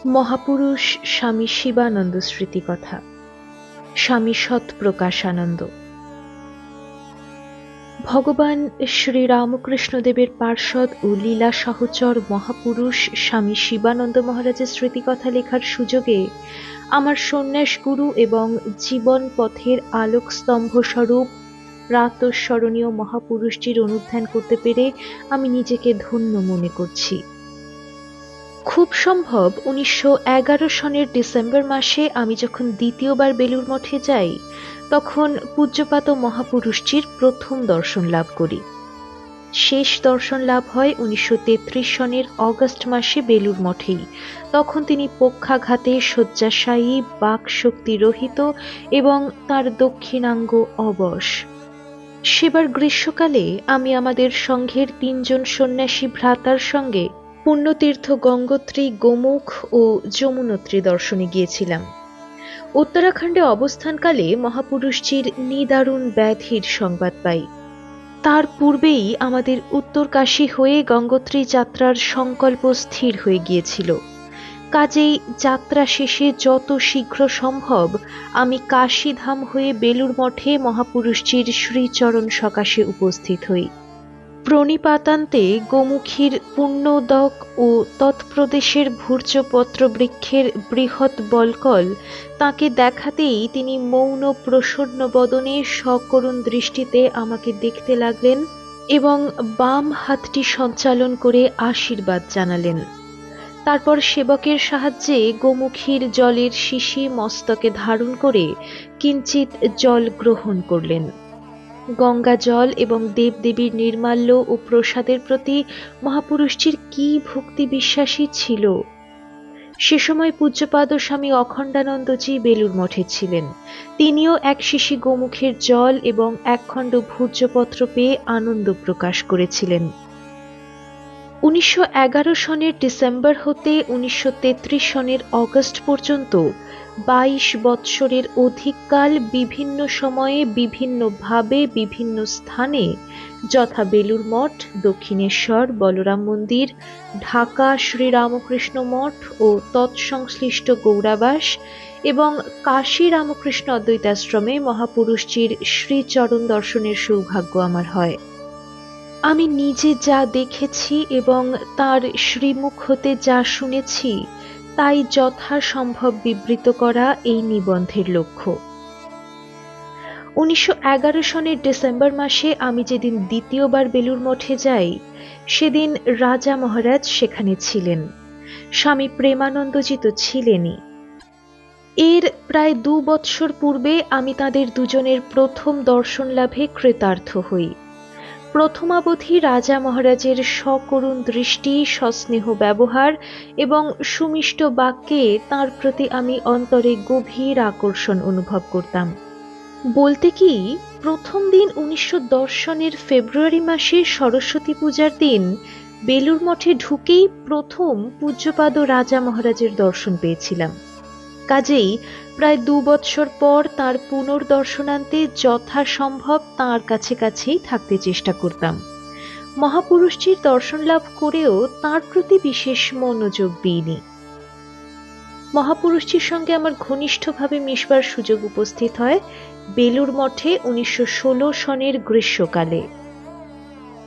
মহাপুরুষ স্বামী শিবানন্দ স্মৃতিকথা। স্বামী সৎপ্রকাশানন্দ। ভগবান শ্রীরামকৃষ্ণদেবের পার্ষদ ও লীলা সহচর মহাপুরুষ স্বামী শিবানন্দ মহারাজের স্মৃতিকথা লেখার সুযোগে আমার সন্ন্যাস গুরু এবং জীবন পথের আলোকস্তম্ভ স্বরূপ প্রাতঃস্মরণীয় মহাপুরুষটির অনুধ্যান করতে পেরে আমি নিজেকে ধন্য মনে করছি। খুব সম্ভব ১৯১১ সনের ডিসেম্বর মাসে আমি যখন দ্বিতীয়বার বেলুড় মঠে যাই, তখন পূজ্যপাদ মহাপুরুষটির প্রথম দর্শন লাভ করি। শেষ দর্শন লাভ হয় ১৯৩৩ সনের অগস্ট মাসে বেলুড় মঠেই। তখন তিনি পক্ষাঘাতে শয্যাশায়ী, বাক্শক্তি রহিত এবং তার দক্ষিণাঙ্গ অবশ। সেবার গ্রীষ্মকালে আমি আমাদের সংঘের ৩ জন সন্ন্যাসী ভ্রাতার সঙ্গে পুণ্যতীর্থ গঙ্গোত্রী, গোমুখ ও যমুনোত্রী দর্শনে গিয়েছিলাম। উত্তরাখণ্ডে অবস্থানকালে মহাপুরুষজির নিদারুণ ব্যাধির সংবাদ পাই। তার পূর্বেই আমাদের উত্তরকাশী হয়ে গঙ্গোত্রী যাত্রার সংকল্প স্থির হয়ে গিয়েছিল। কাজেই যাত্রা শেষে যত শীঘ্র সম্ভব আমি কাশীধাম হয়ে বেলুড় মঠে মহাপুরুষজির শ্রীচরণ সকাশে উপস্থিত হই। প্রণিপাতান্তে গোমুখীর পুণ্যোদক ও তৎপ্রদেশের ভূর্জপত্র বৃক্ষের বৃহৎ বল্কল তাঁকে দেখাতেই তিনি মৌন প্রসন্ন বদনে সকরুণ দৃষ্টিতে আমাকে দেখতে লাগলেন এবং বাম হাতটি সঞ্চালন করে আশীর্বাদ জানালেন। তারপর সেবকের সাহায্যে গোমুখীর জলের শিশি মস্তকে ধারণ করে কিঞ্চিৎ জল গ্রহণ করলেন। গঙ্গা জল এবং দেবদেবীর নির্মাল্য ও প্রসাদের প্রতি মহাপুরুষটির কি ভক্তি বিশ্বাসী ছিল! সে সময় পূজ্যপাদ স্বামী অখণ্ডানন্দজি বেলুড় মঠে ছিলেন। তিনিও এক শিশি গোমুখের জল এবং একখণ্ড ভূর্জপত্র পেয়ে আনন্দ প্রকাশ করেছিলেন। ১৯১১ সনের ডিসেম্বর হতে ১৯৩৩ সনের অগস্ট পর্যন্ত ২২ বৎসরের অধিককাল বিভিন্ন সময়ে বিভিন্নভাবে বিভিন্ন স্থানে যথা বেলুড় মঠ, দক্ষিণেশ্বর, বলরাম মন্দির, ঢাকা শ্রীরামকৃষ্ণ মঠ ও তৎসংশ্লিষ্ট গৌরাবাস এবং কাশী রামকৃষ্ণ অদ্বৈতাশ্রমে মহাপুরুষজির শ্রীচরণ দর্শনের সৌভাগ্য আমার হয়। আমি নিজে যা দেখেছি এবং তার শ্রীমুখ হতে যা শুনেছি তাই যথাসম্ভব বিবৃত করা এই নিবন্ধের লক্ষ্য। ১৯১১ সনের ডিসেম্বর মাসে আমি যেদিন দ্বিতীয়বার বেলুড় মঠে যাই, সেদিন রাজা মহারাজ সেখানে ছিলেন। স্বামী প্রেমানন্দজি তো ছিলেনই। এর প্রায় ২ বৎসর পূর্বে আমি তাদের দুজনের প্রথম দর্শন লাভে কৃতার্থ হই। প্রথমাবধি রাজা মহারাজের সকরুণ দৃষ্টি, সস্নেহ ব্যবহার এবং সুমিষ্ট বাক্যে তাঁর প্রতি আমি অন্তরে গভীর আকর্ষণ অনুভব করতাম। বলতে কি, প্রথম দিন ১৯১০ সনের ফেব্রুয়ারি মাসে সরস্বতী পূজার দিন বেলুড় মঠে ঢুকেই প্রথম পূজ্যপাদ রাজা মহারাজের দর্শন পেয়েছিলাম। কাজেই প্রায় ২ বৎসর পর তাঁর পুনর্দর্শনান্তে যথাসম্ভব তাঁর কাছেই থাকতে চেষ্টা করতাম। মহাপুরুষটির দর্শন লাভ করেও তাঁর প্রতি বিশেষ মনোযোগ দিইনি। মহাপুরুষটির সঙ্গে আমার ঘনিষ্ঠভাবে মিশবার সুযোগ উপস্থিত হয় বেলুড় মঠে ১৯১৬ সনের গ্রীষ্মকালে।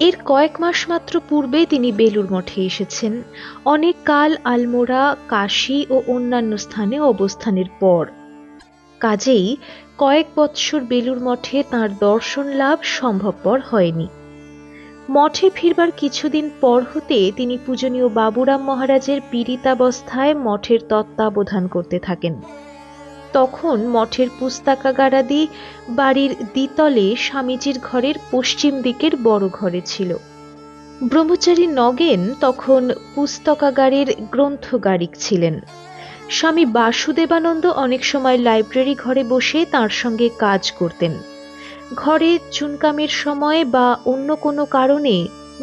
এর কয়েক মাস মাত্র পূর্বে তিনি বেলুড় মঠে এসেছেন, অনেক কাল আলমোড়া, কাশী ও অন্যান্য স্থানে অবস্থানের পর। কাজেই কয়েক বৎসর বেলুড় মঠে তাঁর দর্শন লাভ সম্ভবপর হয়নি। মঠে ফিরবার কিছুদিন পর হতে তিনি পূজনীয় বাবুরাম মহারাজের পীড়িতাবস্থায় মঠের তত্ত্বাবধান করতে থাকেন। তখন মঠের পুস্তাকাগারাদি বাড়ির দ্বিতলে স্বামীজির ঘরের পশ্চিম দিকের বড় ঘরে ছিল। ব্রহ্মচারী নগেন তখন পুস্তকাগারের গ্রন্থগারিক ছিলেন। স্বামী বাসুদেবানন্দ অনেক সময় লাইব্রেরি ঘরে বসে তাঁর সঙ্গে কাজ করতেন। ঘরে চুনকামের সময় বা অন্য কোনো কারণে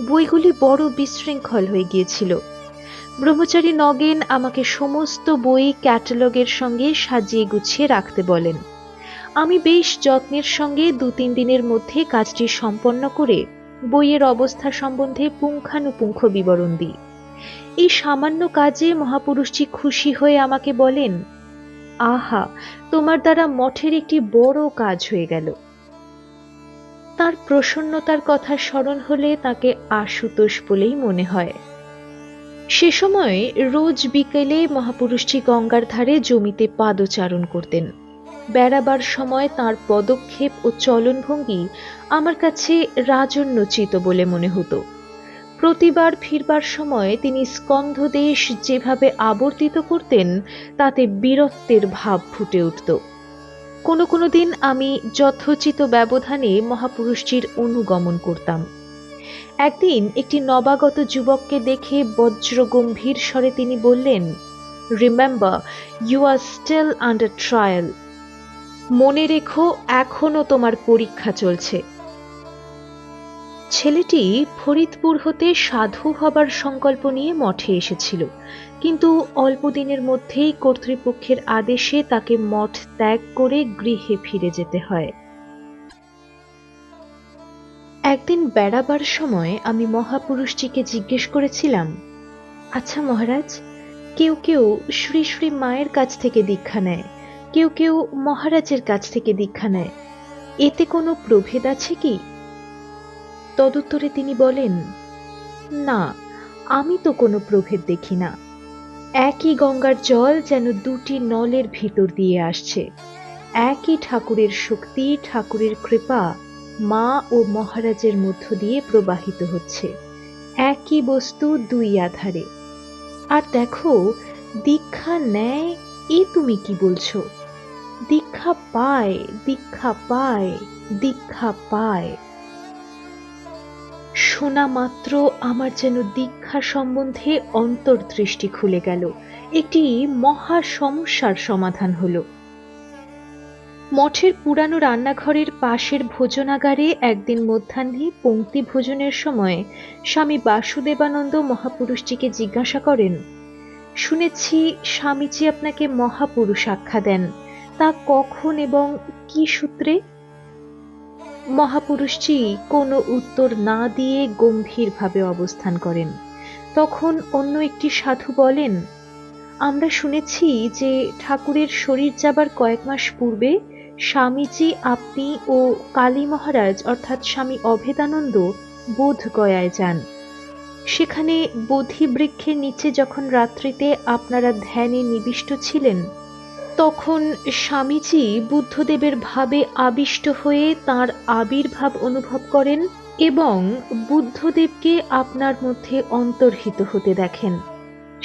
বইগুলি বড় বিশৃঙ্খল হয়ে গিয়েছিল। ব্রহ্মচারী নগেন আমাকে সমস্ত বই ক্যাটালগের সঙ্গে সাজিয়ে গুছিয়ে রাখতে বলেন। আমি বেশ যত্নের সঙ্গে ২-৩ দিনের মধ্যে কাজটি সম্পন্ন করে বইয়ের অবস্থা সম্বন্ধে পুঙ্খানুপুঙ্খ বিবরণ দিই। এই সামান্য কাজে মহাপুরুষজি খুশি হয়ে আমাকে বলেন, আহা, তোমার দ্বারা মঠের একটি বড় কাজ হয়ে গেল। তার প্রসন্নতার কথা স্মরণ হলে তাকে আশুতোষ বলেই মনে হয়। সে সময় রোজ বিকেলে মহাপুরুষজি গঙ্গার ধারে জমিতে পাদচারণ করতেন। বেড়াবার সময় তাঁর পদক্ষেপ ও চলনভঙ্গি আমার কাছে রাজন্যচিত বলে মনে হতো। প্রতিবার ফিরবার সময় তিনি স্কন্ধদেশ যেভাবে আবর্তিত করতেন তাতে বীরত্বের ভাব ফুটে উঠত। কোনো কোনো দিন আমি যথোচিত ব্যবধানে মহাপুরুষজির অনুগমন করতাম। একদিন একটি নবাগত যুবককে দেখে বজ্রগম্ভীর স্বরে তিনি বললেন, remember, you are still under trial. মনে রেখো, এখনো তোমার পরীক্ষা চলছে। ছেলেটি ফরিদপুর হতে সাধু হবার সংকল্প নিয়ে মঠে এসেছিল, কিন্তু অল্প দিনের মধ্যেই কর্তৃপক্ষের আদেশে তাকে মঠ ত্যাগ করে গৃহে ফিরে যেতে হয়। একদিন বেড়াবার সময় আমি মহাপুরুষজিকে জিজ্ঞেস করেছিলাম, আচ্ছা মহারাজ, কেউ কেউ শ্রী শ্রী মায়ের কাছ থেকে দীক্ষা নেয়, কেউ কেউ মহারাজের কাছ থেকে দীক্ষা নেয়, এতে কোনো প্রভেদ আছে কি? তদুত্তরে তিনি বলেন, না, আমি তো কোনো প্রভেদ দেখি না। একই গঙ্গার জল যেন দুটি নলের ভিতর দিয়ে আসছে। একই ঠাকুরের শক্তি, ঠাকুরের কৃপা মা ও মহারাজের মধ্য দিয়ে প্রবাহিত হচ্ছে। একই বস্তু দুই আধারে। আর দেখো, দীক্ষা নেয়, এ তুমি কি বলছো? দীক্ষা পায়, দীক্ষা পায়, দীক্ষা পায়। শোনা মাত্র আমার যেন দীক্ষা সম্বন্ধে অন্তর্দৃষ্টি খুলে গেল। একটি মহা সমস্যার সমাধান হলো। মঠের পুরানো রান্নাঘরের পাশের ভোজনাগারে একদিন মধ্যাহ্নে পংক্তি ভোজনের সময় স্বামী বাসুদেবানন্দ মহাপুরুষজিকে জিজ্ঞাসা করেন, শুনেছি স্বামীজি আপনাকে মহাপুরুষ আখ্যা দেন, তা কখন এবং কি সূত্রে? মহাপুরুষজি কোনো উত্তর না দিয়ে গম্ভীরভাবে অবস্থান করেন। তখন অন্য একটি সাধু বলেন, আমরা শুনেছি যে ঠাকুরের শরীর যাবার কয়েক মাস পূর্বে স্বামীজি, আপনি ও কালী মহারাজ অর্থাৎ স্বামী অভেদানন্দ বোধগয়ায় যান। সেখানে বোধি বৃক্ষের নিচে যখন রাত্রিতে আপনারা ধ্যানে নিবিষ্ট ছিলেন, তখন স্বামীজি বুদ্ধদেবের ভাবে আবিষ্ট হয়ে তাঁর আবির্ভাব অনুভব করেন এবং বুদ্ধদেবকে আপনার মধ্যে অন্তর্হিত হতে দেখেন।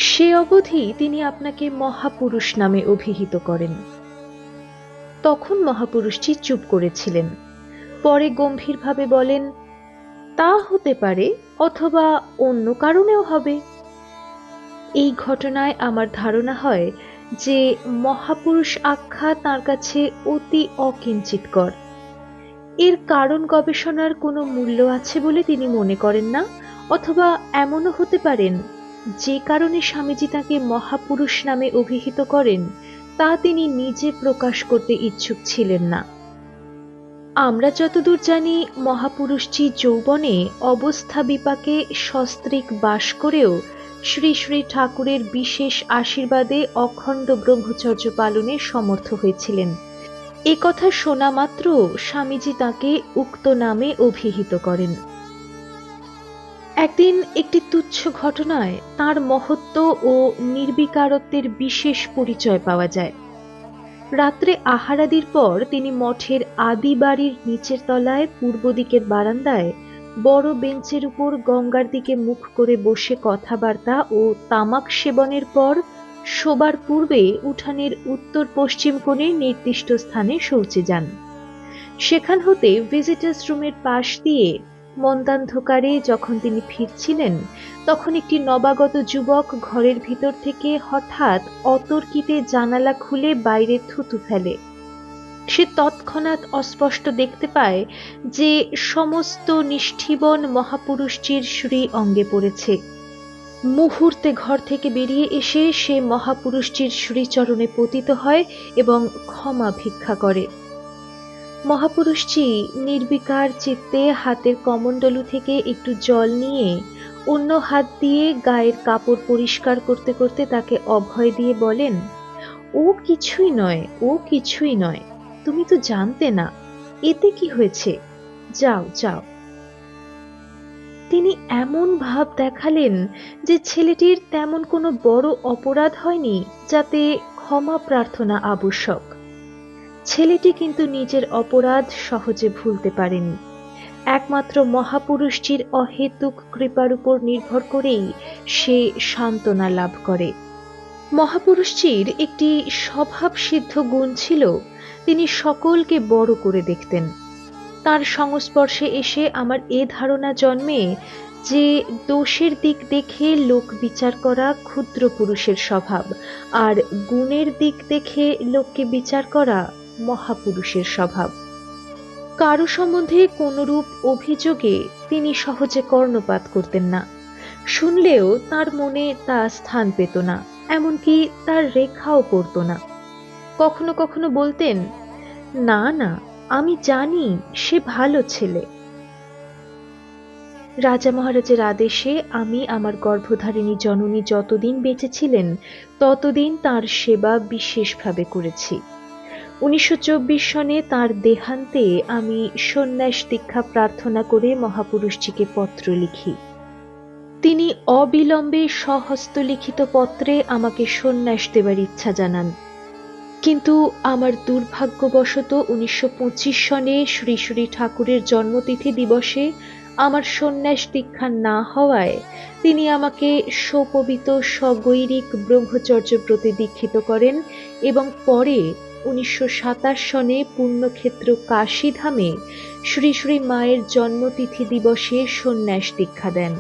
সে অবধি তিনি আপনাকে মহাপুরুষ নামে অভিহিত করেন। তখন মহাপুরুষজি চুপ করেছিলেন। পরে গম্ভীরভাবে বলেন, তা হতে পারে, অথবা অন্য কারণেও হবে। এই ঘটনায় আমার ধারণা হয় যে মহাপুরুষ আখ্যা তাঁর কাছে অতি অকিঞ্চিতকর। এর কারণ গবেষণার কোনো মূল্য আছে বলে তিনি মনে করেন না, অথবা এমনও হতে পারেন যে কারণে স্বামীজি তাকে মহাপুরুষ নামে অভিহিত করেন তা তিনি নিজে প্রকাশ করতে ইচ্ছুক ছিলেন না। আমরা যতদূর জানি, মহাপুরুষজি যৌবনে অবস্থা বিপাকে সস্ত্রীক বাস করেও শ্রী শ্রী ঠাকুরের বিশেষ আশীর্বাদে অখণ্ড ব্রহ্মচর্য পালনে সমর্থ হয়েছিলেন। এ কথা শোনা মাত্র স্বামীজি তাকে উক্ত নামে অভিহিত করেন। একদিন একটি তুচ্ছ ঘটনায় তাঁর মহত্ব ও নির্বিকারত্বের বিশেষ পরিচয় পাওয়া যায়। রাত্রে আহারাদির পর তিনি মঠের আদি বাড়ির নিচের তলায় পূর্ব দিকের বারান্দায় বড় বেঞ্চের উপর গঙ্গার দিকে মুখ করে বসে কথাবার্তা ও তামাক সেবনের পর শোবার পূর্বে উঠানের উত্তর পশ্চিম কোণে নির্দিষ্ট স্থানে শৌচে যান। সেখান হতে ভিজিটার্স রুমের পাশ দিয়ে মন্দান্ধকারে যখন তিনি ফিরছিলেন, তখন একটি নবাগত যুবক ঘরের ভিতর থেকে হঠাৎ অতর্কিতে জানালা খুলে বাইরে থুতু ফেলে। সে তৎক্ষণাৎ অস্পষ্ট দেখতে পায় যে সমস্ত নিষ্ঠিবন মহাপুরুষজির শ্রী অঙ্গে পড়েছে। মুহূর্তে ঘর থেকে বেরিয়ে এসে সে মহাপুরুষজির শ্রীচরণে পতিত হয় এবং ক্ষমা ভিক্ষা করে। মহাপুরুষজি নির্বিকার চিত্তে হাতের কমণ্ডলু থেকে একটু জল নিয়ে অন্য হাত দিয়ে গায়ের কাপড় পরিষ্কার করতে করতে তাকে অভয় দিয়ে বলেন, ও কিছুই নয়, ও কিছুই নয়, তুমি তো জানতে না, এতে কি হয়েছে, যাও যাও। তিনি এমন ভাব দেখালেন যে ছেলেটির তেমন কোনো বড় অপরাধ হয়নি যাতে ক্ষমা প্রার্থনা আবশ্যক। ছেলেটি কিন্তু নিজের অপরাধ সহজে ভুলতে পারেনি। একমাত্র মহাপুরুষটির অহেতুক কৃপার উপর নির্ভর করেই সে সান্ত্বনা লাভ করে। মহাপুরুষটির একটি স্বভাবসিদ্ধ গুণ ছিল, তিনি সকলকে বড় করে দেখতেন। তার সংস্পর্শে এসে আমার এ ধারণা জন্মে যে দোষের দিক দেখে লোক বিচার করা ক্ষুদ্র পুরুষের স্বভাব, আর গুণের দিক দেখে লোককে বিচার করা মহাপুরুষের স্বভাব। কারো সম্বন্ধে কোনরূপ অভিযোগে তিনি সহজে কর্ণপাত করতেন না। শুনলেও তার মনে তা স্থান পেত না, এমনকি তার রেখাও পড়ত না। কখনো কখনো বলতেন, না না, আমি জানি সে ভালো ছেলে। রাজা মহারাজের আদেশে আমি আমার গর্ভধারিণী জননী যতদিন বেঁচে ছিলেন ততদিন তার সেবা বিশেষভাবে করেছি। 1924 সনে তার দেহান্তে আমি সন্ন্যাস দীক্ষা প্রার্থনা করে মহাপুরুষজিকে পত্র লিখি। তিনি অবিলম্বে স্বহস্তলিখিত পত্রে আমাকে সন্ন্যাস দেবার ইচ্ছা জানান। কিন্তু আমার দুর্ভাগ্যবশত 1925 সনে শ্রী শ্রী ঠাকুরের জন্মতিথি দিবসে আমার সন্ন্যাস দীক্ষা না হওয়ায় তিনি আমাকে সপবিত সগৈরিক ব্রহ্মচর্য ব্রতে দীক্ষিত করেন এবং পরে 1927 সনে পুণ্যক্ষেত্র কাশীধামে শ্রী শ্রী মায়ের জন্মতিথি দিবসে সন্ন্যাস দীক্ষা দেন।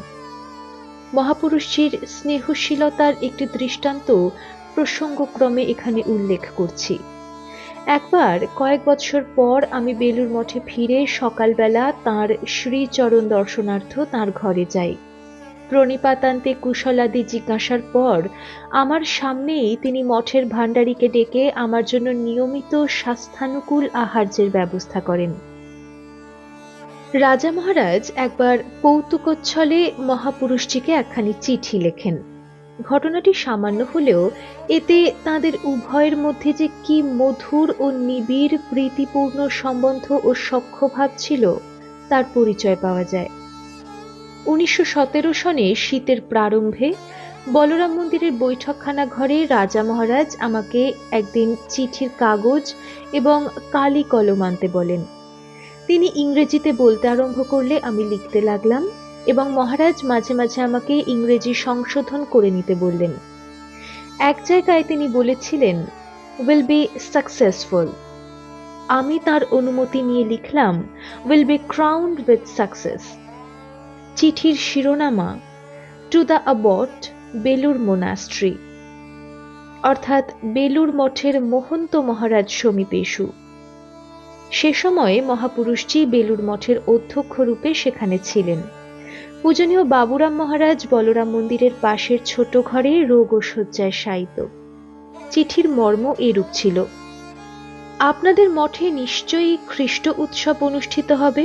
মহাপুরুষজির স্নেহশীলতার একটি দৃষ্টান্ত প্রসঙ্গক্রমে এখানে উল্লেখ করছি। একবার কয়েক বছর পর আমি বেলুর মঠে ফিরে সকালবেলা তাঁর শ্রীচরণ দর্শনার্থ তাঁর ঘরে যাই। প্রণিপাতান্তে কুশলাদি জিজ্ঞাসার পর আমার সামনেই তিনি মঠের ভাণ্ডারীকে ডেকে আমার জন্য নিয়মিত স্বাস্থ্যানুকূল আহার্যের ব্যবস্থা করেন। রাজা মহারাজ একবার কৌতুকচ্ছলে মহাপুরুষজিকে একখানি চিঠি লেখেন। ঘটনাটি সামান্য হলেও এতে তাদের উভয়ের মধ্যে যে কি মধুর ও নিবিড় প্রীতিপূর্ণ সম্বন্ধ ও সখ্যভাব ছিল তার পরিচয় পাওয়া যায়। 1917 সনে শীতের প্রারম্ভে বলরাম মন্দিরের বৈঠকখানা ঘরে রাজা মহারাজ আমাকে একদিন চিঠির কাগজ এবং কালি কলম আনতে বলেন। তিনি ইংরেজিতে বলতে আরম্ভ করলে আমি লিখতে লাগলাম এবং মহারাজ মাঝে মাঝে আমাকে ইংরেজি সংশোধন করে নিতে বললেন। এক জায়গায় তিনি বলেছিলেন, উইল বি সাকসেসফুল। আমি তার অনুমতি নিয়ে লিখলাম, will be crowned with success. চিঠির শিরোনামা, to the abbot Belur monastery, অর্থাৎ বেলুর মঠের মহন্ত মহারাজ সমীপেষু। সে সময়ে মহাপুরুষজি বেলুর মঠের অধ্যক্ষ রূপে সেখানে ছিলেন। পূজনীয় বাবুরাম মহারাজ বলরাম মন্দিরের পাশের ছোট ঘরে রোগ ও শয্যায় শায়িত। চিঠির মর্ম এরূপ ছিল, আপনাদের মঠে নিশ্চয়ই খ্রিস্ট উৎসব অনুষ্ঠিত হবে।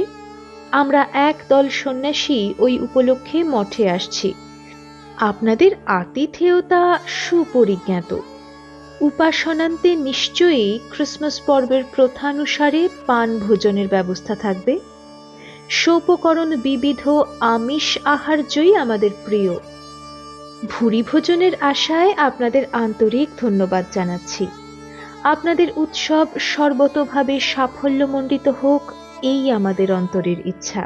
আমরা এক দল সন্ন্যাসী ওই উপলক্ষে মঠে আসছি। আপনাদের আতিথেয়তা সুপরিজ্ঞাত। উপাসনান্তে নিশ্চয়ই ক্রিসমাস পর্বের প্রথানুসারে পান ভোজনের ব্যবস্থা থাকবে। সোপকরণ বিবিধ আমিষ আহার্যই আমাদের প্রিয়। ভুরি ভোজনের আশায় আপনাদের আন্তরিক ধন্যবাদ জানাচ্ছি। আপনাদের উৎসব সর্বতোভাবে সাফল্যমণ্ডিত হোক, এই আমাদের অন্তরের ইচ্ছা।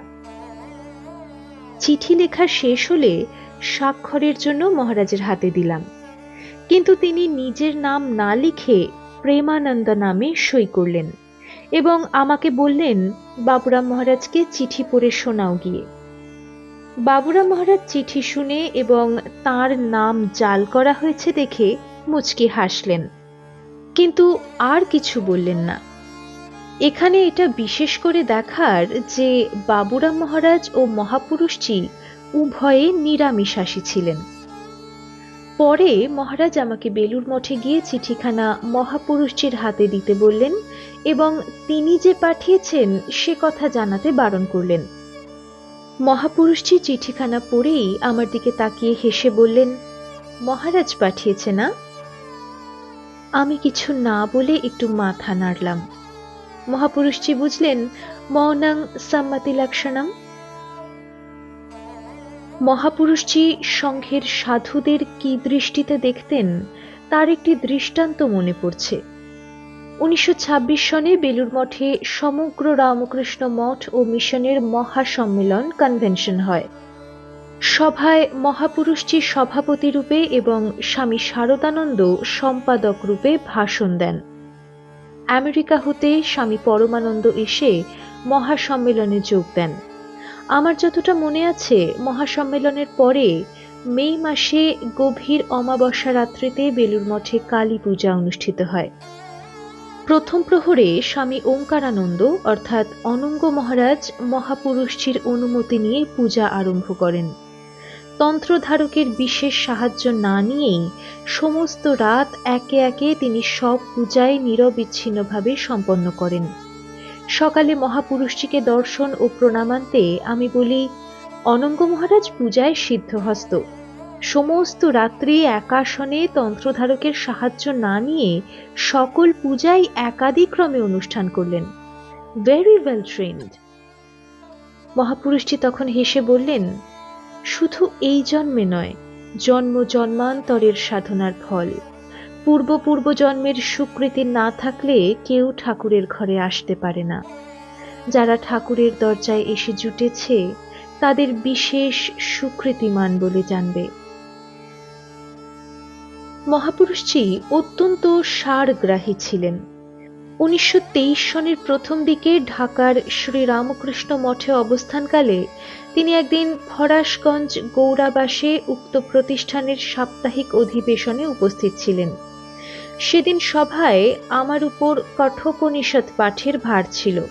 চিঠি লেখা শেষ হলে স্বাক্ষরের জন্য মহারাজের হাতে দিলাম, কিন্তু তিনি নিজের নাম না লিখে প্রেমানন্দ নামে সই করলেন এবং আমাকে বললেন, বাবুরাম মহারাজকে চিঠি পড়ে শোনাও গিয়ে। বাবুরাম মহারাজ চিঠি শুনে এবং তার নাম জাল করা হয়েছে দেখে মুচকি হাসলেন, কিন্তু আর কিছু বললেন না। এখানে এটা বিশেষ করে দেখার যে বাবুরাম মহারাজ ও মহাপুরুষজি উভয়ে নিরামিষাশী ছিলেন। পরে মহারাজ আমাকে বেলুর মঠে গিয়ে চিঠিখানা মহাপুরুষজির হাতে দিতে বললেন এবং তিনি যে পাঠিয়েছেন সে কথা জানাতে বারণ করলেন। মহাপুরুষজি চিঠিখানা পড়েই আমার দিকে তাকিয়ে হেসে বললেন, মহারাজ পাঠিয়েছে না? আমি কিছু না বলে একটু মাথা নাড়লাম। মহাপুরুষজি বুঝলেন, মৌনং সম্মতি লক্ষণম। মহাপুরুষজি সংঘের সাধুদের কি দৃষ্টিতে দেখতেন তার একটি দৃষ্টান্ত মনে পড়ছে। 1926 সনে বেলুর মঠে সমগ্র রামকৃষ্ণ মঠ ও মিশনের মহাসম্মেলন কনভেনশন হয়। সভায় মহাপুরুষজি সভাপতি রূপে এবং স্বামী শারদানন্দ সম্পাদক রূপে ভাষণ দেন। আমেরিকা হতে স্বামী পরমানন্দ এসে মহাসম্মেলনে যোগ দেন। আমার যতটা মনে আছে, মহাসম্মেলনের পরে মে মাসে গভীর অমাবস্যা রাত্রিতে বেলুর মঠে কালী পূজা অনুষ্ঠিত হয়। প্রথম প্রহরে স্বামী ওঙ্কারানন্দ অর্থাৎ অনঙ্গ মহারাজ মহাপুরুষজির অনুমতি নিয়ে পূজা আরম্ভ করেন। তন্ত্রধারকের বিশেষ সাহায্য না নিয়েই সমস্ত রাত একে একে তিনি সব পূজায় নিরবিচ্ছিন্নভাবে সম্পন্ন করেন। সকালে মহাপুরুষজিকে দর্শন ও প্রণামান্তে আমি বলি, অনঙ্গ মহারাজ পূজায় সিদ্ধহস্ত। সমস্ত রাত্রি একাসনে তন্ত্রধারকের সাহায্য না নিয়ে সকল পূজাই একাদিক্রমে অনুষ্ঠান করলেন। Very well trend. মহাপুরুষজি তখন হেসে বললেন, শুধু এই জন্মে নয়, জন্ম জন্মান্তরের সাধনার ফল। পূর্ব জন্মের সুকৃতি না থাকলে কেউ ঠাকুরের ঘরে আসতে পারে না। যারা ঠাকুরের দরজায় এসে জুটেছে তাদের বিশেষ সুকৃতিমান বলে জানবে। মহাপুরুষজি অত্যন্ত সারগ্রাহী ছিলেন। 1923 সনের প্রথম দিকে ঢাকার শ্রী রামকৃষ্ণ মঠে অবস্থানকালে তিনি একদিন ফরাশগঞ্জ গৌড়াবাসে উক্ত প্রতিষ্ঠানের সাপ্তাহিক অধিবেশনে উপস্থিত ছিলেন। সেদিন সভায় আমার উপর কঠোপনিষদ পাঠের ভার ছিল।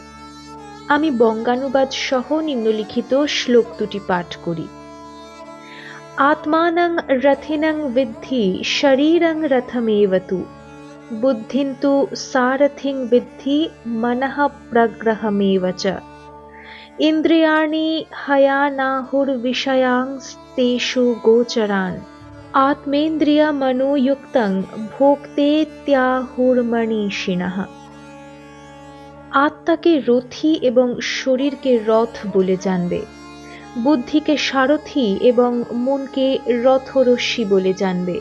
আমি বঙ্গানুবাদ সহ নিম্নলিখিত শ্লোক দুটি পাঠ করি। আত্মানং রথিনং বিদ্ধি শরীরং রথমেব তু, বুদ্ধিন্তু সারথিং বিদ্ধি মনঃ প্রগ্রহমেব চ, ইন্দ্রিয়াণি হয়ানাহুর্বিষয়াংস্তেষু গোচরান, আত্মেন্দ্রিয় মনোযুক্তং ভোক্তেত্যাহুর্মনীষিণঃ। আত্মাকে রথী এবং শরীরকে রথ বলে জানবে, বুদ্ধিকে সারথী এবং মনকে রথরশ্মি বলে জানবে।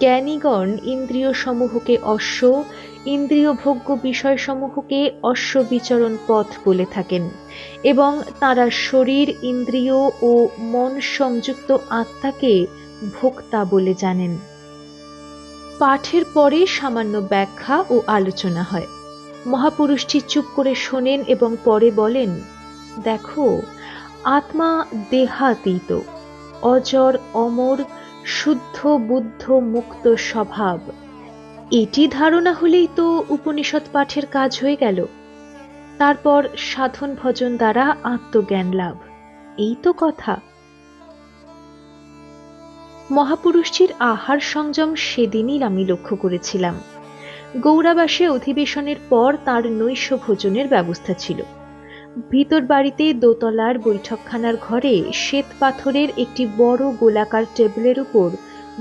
জ্ঞানীগণ ইন্দ্রিয় সমূহকে অশ্ব, ইন্দ্রিয়ভোগ্য বিষয়সমূহকে অশ্ব বিচরণ পথ বলে থাকেন এবং তারা শরীর, ইন্দ্রিয় ও মন সংযুক্ত আত্মাকে ভোক্তা বলে জানেন। পাঠের পরে সামান্য ব্যাখ্যা ও আলোচনা হয়। মহাপুরুষজি চুপ করে শোনেন এবং পরে বলেন, দেখো, আত্মা দেহাতীত, অজর, অমর, শুদ্ধ, বুদ্ধ, মুক্ত স্বভাব। এটি ধারণা হলেই তো উপনিষদ পাঠের কাজ হয়ে গেল। তারপর সাধন ভজন দ্বারা আত্মজ্ঞান লাভ, এই তো কথা। মহাপুরুষজির আহার সংযম সেদিনই আমি লক্ষ্য করেছিলাম। গৌড়াবাসে অধিবেশনের পর তার নৈশ ভোজনের ব্যবস্থা ছিল। ভিতর বাড়িতে দোতলার বৈঠকখানার ঘরে শ্বেত পাথরের একটি বড় গোলাকার টেবিলের উপর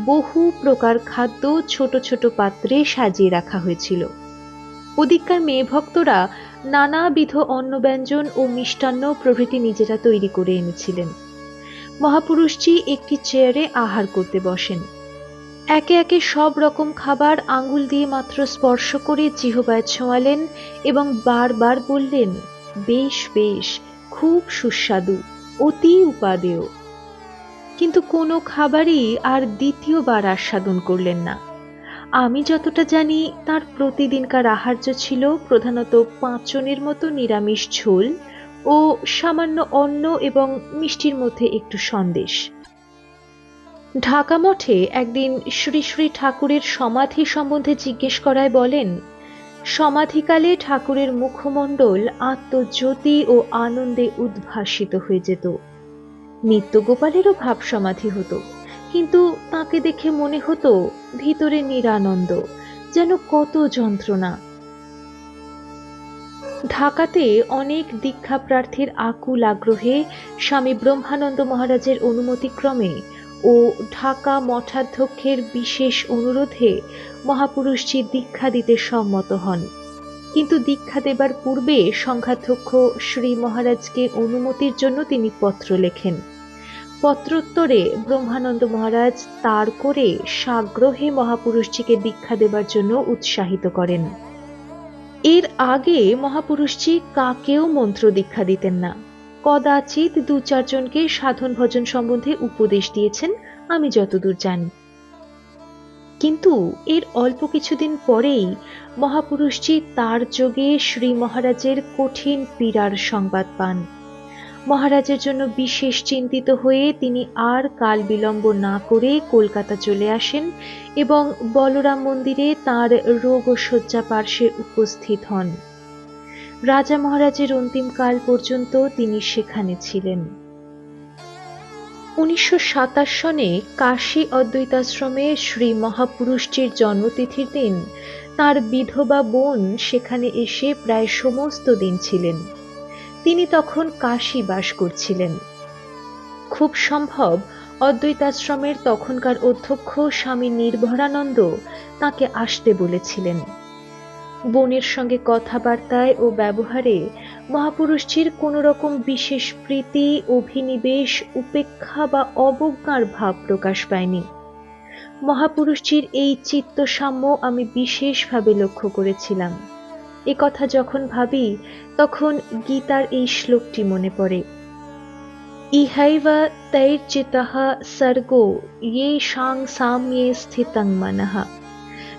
বহু প্রকার খাদ্য ছোট ছোট পাত্রে সাজিয়ে রাখা হয়েছিল। ওদিককার মেয়ে ভক্তরা নানাবিধ অন্নব্যঞ্জন ও মিষ্টান্ন প্রভৃতি নিজেরা তৈরি করে এনেছিলেন। মহাপুরুষজি একটি চেয়ারে আহার করতে বসেন। একে একে সব রকম খাবার আঙ্গুল দিয়ে মাত্র স্পর্শ করে জিহ্বায় ছোঁয়ালেন এবং বারবার বললেন, বেশ বেশ, খুব সুস্বাদু, অতি উপাদেয়। কিন্তু কোনো খাবারই আর দ্বিতীয়বার আস্বাদন করলেন না। আমি যতটা জানি তার প্রতিদিনকার আহার্য ছিল প্রধানত পাঁচনের মতো নিরামিষ ঝোল ও সামান্য অন্ন এবং মিষ্টির মধ্যে একটু সন্দেশ। ঢাকা মঠে একদিন শ্রী শ্রী ঠাকুরের সমাধি সম্বন্ধে জিজ্ঞেস করায় বলেন, সমাধিকালে ঠাকুরের মুখমণ্ডল আত্মজ্যোতি ও আনন্দে উদ্ভাসিত হয়ে যেত। নিত্যগোপালেরও ভাব সমাধি হতো, কিন্তু তাকে দেখে মনে হতো ভিতরে নিরানন্দ, যেন কত যন্ত্রণা। ঢাকাতে অনেক দীক্ষা প্রার্থীর আকুল আগ্রহে স্বামী ব্রহ্মানন্দ মহারাজের অনুমতিক্রমে ও ঢাকা মঠাধ্যক্ষের বিশেষ অনুরোধে মহাপুরুষজি দীক্ষা দিতে সম্মত হন। কিন্তু দীক্ষা দেবার পূর্বে সংঘাধ্যক্ষ শ্রী মহারাজকে অনুমতির জন্য তিনি পত্র লেখেন। পত্রোত্তরে ব্রহ্মানন্দ মহারাজ তার করে সাগ্রহে মহাপুরুষজিকে দীক্ষা দেবার জন্য উৎসাহিত করেন। এর আগে মহাপুরুষজি কাকেও মন্ত্র দীক্ষা দিতেন না। কদাচিৎ ২-৪ জনকে সাধন ভজন সম্বন্ধে উপদেশ দিয়েছেন, আমি যতদূর জানি। কিন্তু এর অল্প কিছুদিন পরেই মহাপুরুষজি তার যোগে শ্রী মহারাজের কঠিন পীড়ার সংবাদ পান। মহারাজের জন্য বিশেষ চিন্তিত হয়ে তিনি আর কাল বিলম্ব না করে কলকাতা চলে আসেন এবং বলরাম মন্দিরে তাঁর রোগশয্যা পার্শ্বে উপস্থিত হন। রাজা মহারাজের অন্তিমকাল পর্যন্ত তিনি সেখানে ছিলেন। ১৯২৭ সনে কাশী অদ্বৈতাশ্রমে শ্রী মহাপুরুষজির জন্মতিথির দিন তাঁর বিধবা বোন সেখানে এসে প্রায় সমস্ত দিন ছিলেন। তিনি তখন কাশী বাস করছিলেন। খুব সম্ভব অদ্বৈতাশ্রমের তখনকার অধ্যক্ষ স্বামী নির্ভরানন্দ তাকে আসতে বলেছিলেন। বোনের সঙ্গে কথাবার্তায় ও ব্যবহারে মহাপুরুষজির কোনো রকম বিশেষ প্রীতি, অভিনিবেশ, উপেক্ষা বা অবজ্ঞার ভাব প্রকাশ পায়নি। মহাপুরুষজির এই চিত্তসাম্য আমি বিশেষভাবে লক্ষ্য করেছিলাম। এ কথা যখন ভাবি তখন গীতার এই শ্লোকটি মনে পড়ে, ইহৈব তৈর্চিতঃ সর্গো ইয়েষাং সাম্যে স্থিতং মনঃ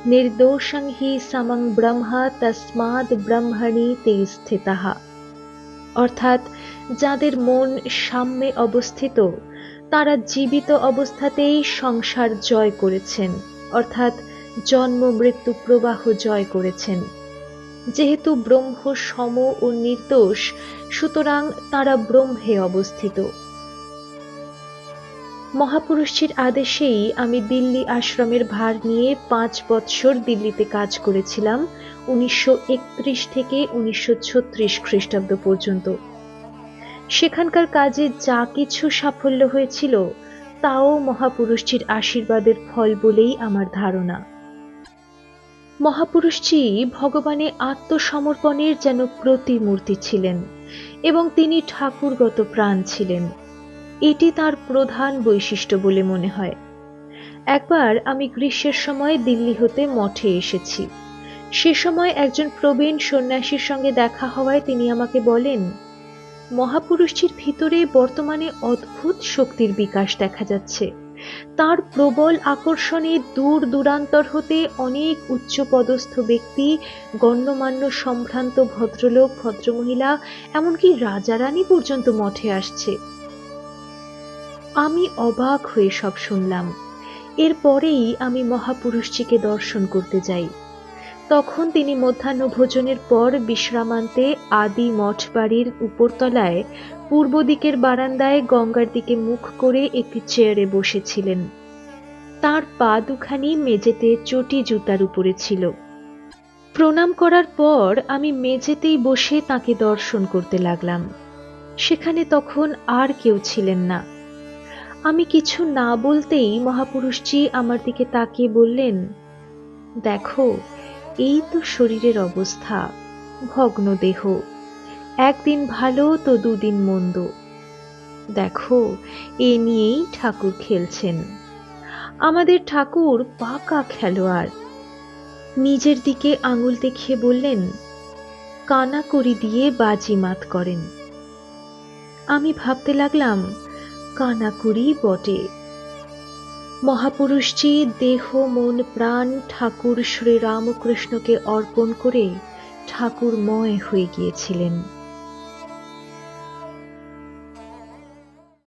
নির্দোষং হি সমং ব্রহ্ম তস্মাৎ ব্রহ্মণি তে স্থিতঃ। অর্থাৎ যাদের মন সাম্যে অবস্থিত তারা জীবিত অবস্থাতেই সংসার জয় করেছেন, অর্থাৎ জন্ম মৃত্যু প্রবাহ জয় করেছেন। যেহেতু ব্রহ্ম সম ও নির্দোষ, সুতরাং তারা ব্রহ্মে অবস্থিত। মহাপুরুষজির আদেশেই আমি দিল্লি আশ্রমের ভার নিয়ে ৫ বৎসর দিল্লিতে কাজ করেছিলাম, ১৯৩১ থেকে ১৯৩৬ খ্রিস্টাব্দ পর্যন্ত। সেখানকার কাজে যা কিছু সাফল্য হয়েছিল তাও মহাপুরুষজির আশীর্বাদের ফল বলেই আমার ধারণা। মহাপুরুষজি ভগবানে আত্মসমর্পণের যেন প্রতিমূর্তি ছিলেন এবং তিনি ঠাকুরগত প্রাণ ছিলেন। এটি তার প্রধান বৈশিষ্ট্য বলে মনে হয়। একবার আমি গ্রীষ্মের সময় দিল্লি হতে মঠে এসেছি। সে সময় একজন প্রবীণ সন্ন্যাসীর সঙ্গে দেখা হওয়ায় তিনি আমাকে বলেন, মহাপুরুষজির ভিতরে বর্তমানে অদ্ভুত শক্তির বিকাশ দেখা যাচ্ছে। তার প্রবল আকর্ষণে দূর দূরান্তর হতে অনেক উচ্চপদস্থ ব্যক্তি, গণ্যমান্য সম্ভ্রান্ত ভদ্রলোক, ভদ্রমহিলা, এমনকি রাজা রানী পর্যন্ত মঠে আসছে। আমি অবাক হয়ে সব শুনলাম। এরপরেই আমি মহাপুরুষজিকে দর্শন করতে যাই। তখন তিনি মধ্যাহ্ন ভোজনের পর বিশ্রামান্তে আদি মঠ বাড়ির উপরতলায় পূর্ব দিকের বারান্দায় গঙ্গার দিকে মুখ করে একটি চেয়ারে বসেছিলেন। তার পা দুখানি মেঝেতে চটি জুতার উপরে ছিল। প্রণাম করার পর আমি মেঝেতেই বসে তাকে দর্শন করতে লাগলাম। সেখানে তখন আর কেউ ছিলেন না। আমি কিছু না বলতেই মহাপুরুষজি আমার দিকে তাকিয়ে বললেন, দেখো, এই তো শরীরের অবস্থা, ভগ্ন দেহ, একদিন ভালো তো দুদিন মন্দ। দেখো, এ নিয়েই ঠাকুর খেলছেন। আমাদের ঠাকুর পাকা খেলোয়াড়। নিজের দিকে আঙুল দেখিয়ে বললেন, কানাকড়ি দিয়ে বাজিমাত করেন। আমি ভাবতে লাগলাম, কানাকড়ি বটে। মহাপুরুষজি দেহ মন প্রাণ ঠাকুর শ্রী রামকৃষ্ণকে অর্পণ করে ঠাকুরময় হয়ে গিয়েছিলেন।